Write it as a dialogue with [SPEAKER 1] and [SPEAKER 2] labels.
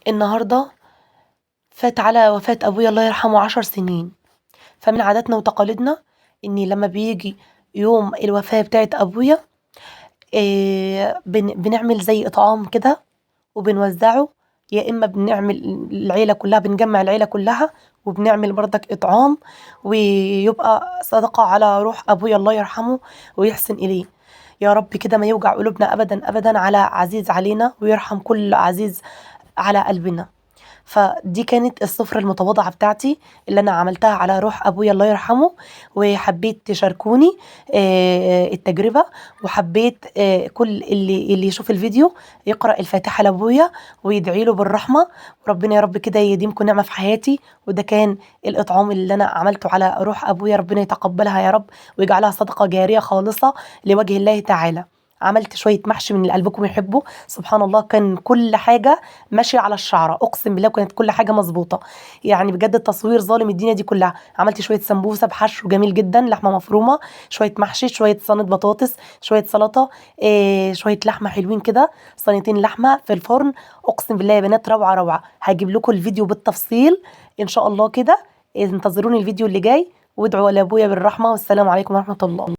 [SPEAKER 1] النهاردة فات على وفاة أبويا الله يرحمه 10 سنين. فمن عاداتنا وتقاليدنا إني لما بيجي يوم الوفاة بتاعة أبويا بنعمل زي إطعام كده وبنوزعه. يا إما بنعمل العيلة كلها، بنجمع العيلة كلها وبنعمل برضك إطعام، ويبقى صدقة على روح أبويا الله يرحمه ويحسن إليه. يا رب كده ما يوجع قلوبنا أبدا أبدا على عزيز علينا، ويرحم كل عزيز على قلبنا. فدي كانت السفرة المتواضعة بتاعتي اللي أنا عملتها على روح أبويا الله يرحمه، وحبيت تشاركوني التجربة. وحبيت كل اللي يشوف الفيديو يقرأ الفاتحة لأبويا ويدعي له بالرحمة، وربنا يا رب كده يديمكم نعمة في حياتي. وده كان الإطعام اللي أنا عملته على روح أبويا، ربنا يتقبلها يا رب ويجعلها صدقة جارية خالصة لوجه الله تعالى. عملت شوية محشي من اللي قلبكم يحبه، سبحان الله كان كل حاجة ماشية على الشعرة، أقسم بالله كانت كل حاجة مظبوطة. يعني بجد التصوير ظالم الدنيا دي كلها. عملت شوية سمبوسة بحشو جميل جدا، لحمة مفرومة، شوية محشي، شوية صينية بطاطس، شوية سلطة، شوية لحمة حلوين كده، صينيتين لحمة في الفرن. أقسم بالله يا بنات روعة روعة. هجيب لكم الفيديو بالتفصيل إن شاء الله كده. انتظروني الفيديو اللي جاي، وادعوا لأبويا بالرحمة. والسلام عليكم ورحمة الله.